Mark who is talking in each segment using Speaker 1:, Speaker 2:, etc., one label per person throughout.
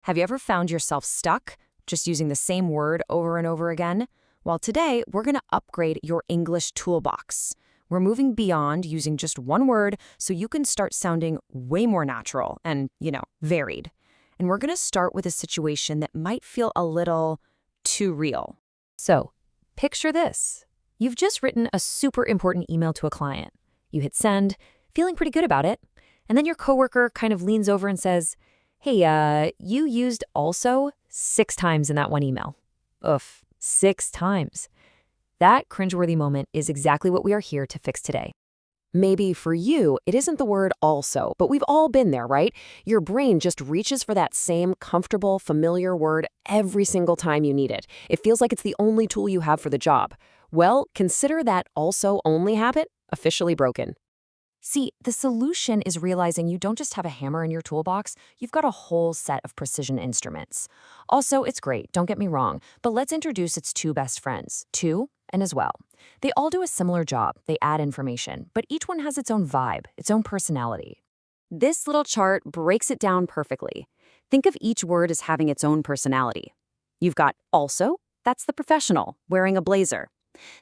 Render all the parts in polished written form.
Speaker 1: Have you ever found yourself stuck, just using the same word over and over again? Well, today we're going to upgrade your English toolbox. We're moving beyond using just one word so you can start sounding way more natural and, varied. And we're going to start with a situation that might feel a little too real. So, picture this. You've just written a super important email to a client. You hit send, feeling pretty good about it, and then your coworker kind of leans over and says, "Hey, you used also 6 times in that one email." Oof, 6 times. That cringeworthy moment is exactly what we are here to fix today. Maybe for you, it isn't the word also, but we've all been there, right? Your brain just reaches for that same comfortable, familiar word every single time you need it. It feels like it's the only tool you have for the job. Well, consider that also only habit officially broken. See, the solution is realizing you don't just have a hammer in your toolbox, you've got a whole set of precision instruments. Also, it's great, don't get me wrong, but let's introduce its 2 best friends, to and as well. They all do a similar job, they add information, but each one has its own vibe, its own personality. This little chart breaks it down perfectly. Think of each word as having its own personality. You've got also, that's the professional, wearing a blazer.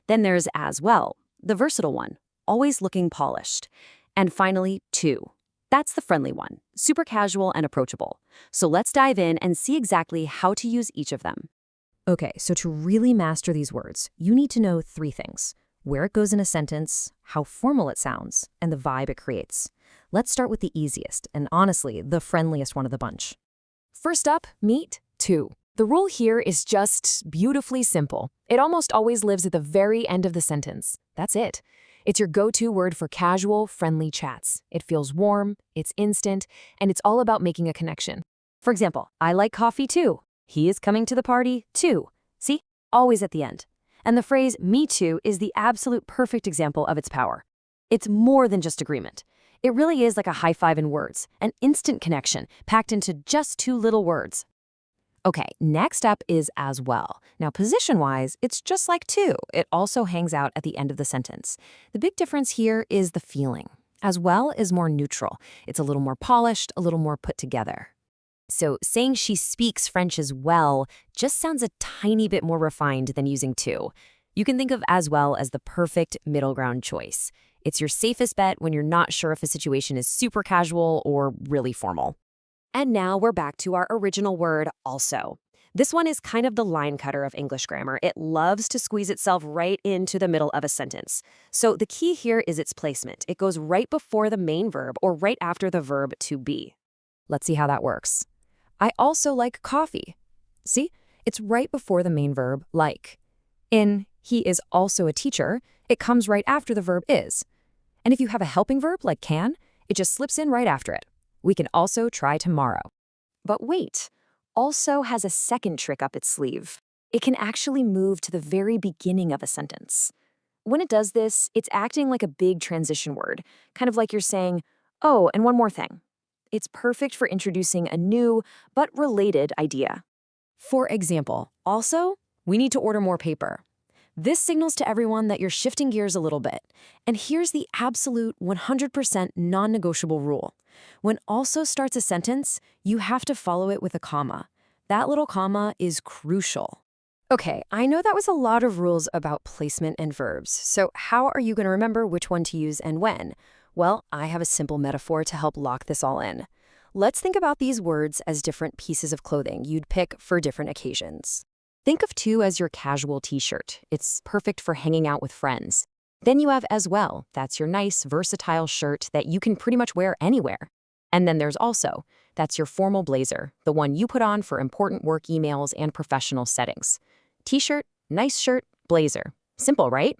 Speaker 1: Then there's as well, the versatile one, always looking polished. And finally, to. That's the friendly one, super casual and approachable. So let's dive in and see exactly how to use each of them. Okay, so to really master these words, you need to know 3 things: where it goes in a sentence, how formal it sounds, and the vibe it creates. Let's start with the easiest, and honestly, the friendliest one of the bunch. First up, meet to. The rule here is just beautifully simple. It almost always lives at the very end of the sentence. That's it. It's your go-to word for casual, friendly chats. It feels warm, it's instant, and it's all about making a connection. For example, I like coffee too. He is coming to the party too. See? Always at the end. And the phrase me too is the absolute perfect example of its power. It's more than just agreement. It really is like a high five in words, an instant connection packed into just 2 little words. Okay, next up is as well. Now, position-wise, it's just like to. It also hangs out at the end of the sentence. The big difference here is the feeling. As well is more neutral. It's a little more polished, a little more put together. So saying she speaks French as well just sounds a tiny bit more refined than using to. You can think of as well as the perfect middle ground choice. It's your safest bet when you're not sure if a situation is super casual or really formal. And now we're back to our original word, also. This one is kind of the line cutter of English grammar. It loves to squeeze itself right into the middle of a sentence. So the key here is its placement. It goes right before the main verb or right after the verb to be. Let's see how that works. I also like coffee. See? It's right before the main verb, like. In he is also a teacher, it comes right after the verb is. And if you have a helping verb like can, it just slips in right after it. We can also try tomorrow. But wait, also has a second trick up its sleeve. It can actually move to the very beginning of a sentence. When it does this, it's acting like a big transition word, kind of like you're saying, oh, and one more thing. It's perfect for introducing a new but related idea. For example, also, we need to order more paper. This signals to everyone that you're shifting gears a little bit. And here's the absolute 100% non-negotiable rule. When also starts a sentence, you have to follow it with a comma. That little comma is crucial. Okay, I know that was a lot of rules about placement and verbs, so how are you going to remember which one to use and when? Well, I have a simple metaphor to help lock this all in. Let's think about these words as different pieces of clothing you'd pick for different occasions. Think of to as your casual t-shirt. It's perfect for hanging out with friends. Then you have as well. That's your nice, versatile shirt that you can pretty much wear anywhere. And then there's also. That's your formal blazer, the one you put on for important work emails and professional settings. T-shirt, nice shirt, blazer. Simple, right?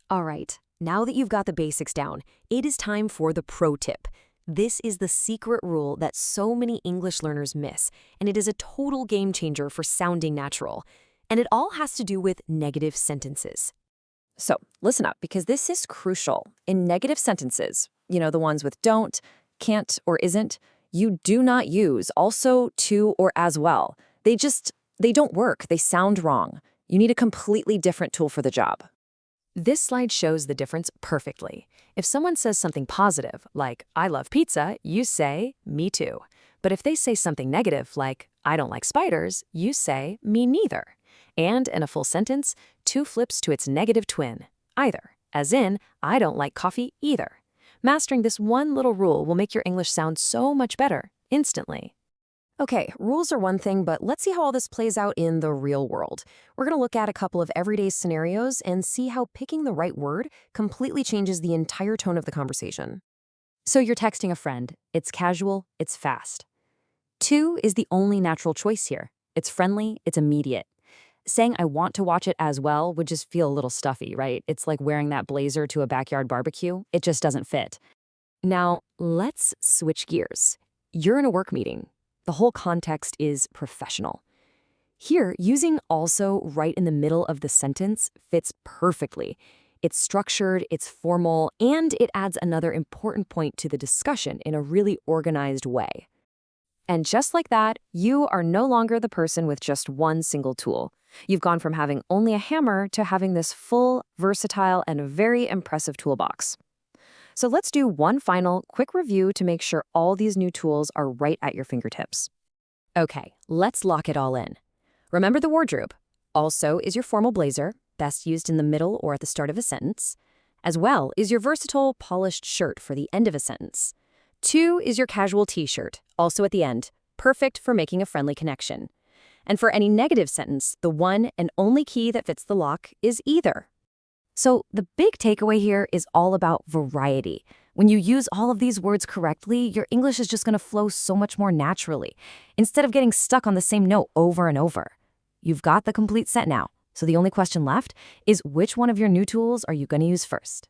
Speaker 1: All right, now that you've got the basics down, it is time for the pro tip. This is the secret rule that so many English learners miss, and it is a total game changer for sounding natural. And it all has to do with negative sentences. So listen up, because this is crucial. In negative sentences, the ones with don't, can't, or isn't, you do not use also, to, or as well. They don't work. They sound wrong. You need a completely different tool for the job. This slide shows the difference perfectly. If someone says something positive, like, I love pizza, you say, me too. But if they say something negative, like, I don't like spiders, you say, me neither. And in a full sentence, to flips to its negative twin, either, as in, I don't like coffee either. Mastering this one little rule will make your English sound so much better, instantly. Okay, rules are one thing, but let's see how all this plays out in the real world. We're going to look at a couple of everyday scenarios and see how picking the right word completely changes the entire tone of the conversation. So you're texting a friend. It's casual, it's fast. To is the only natural choice here. It's friendly, it's immediate. Saying I want to watch it as well would just feel a little stuffy, right? It's like wearing that blazer to a backyard barbecue. It just doesn't fit. Now, let's switch gears. You're in a work meeting. The whole context is professional. Here, using also right in the middle of the sentence fits perfectly. It's structured, it's formal, and it adds another important point to the discussion in a really organized way. And just like that, you are no longer the person with just one single tool. You've gone from having only a hammer to having this full, versatile, and very impressive toolbox. So let's do one final quick review to make sure all these new tools are right at your fingertips. Okay, let's lock it all in. Remember the wardrobe. Also is your formal blazer, best used in the middle or at the start of a sentence. As well is your versatile, polished shirt for the end of a sentence. To is your casual t-shirt, also at the end, perfect for making a friendly connection. And for any negative sentence, the one and only key that fits the lock is either. So the big takeaway here is all about variety. When you use all of these words correctly, your English is just going to flow so much more naturally, instead of getting stuck on the same note over and over. You've got the complete set now, so the only question left is which one of your new tools are you going to use first?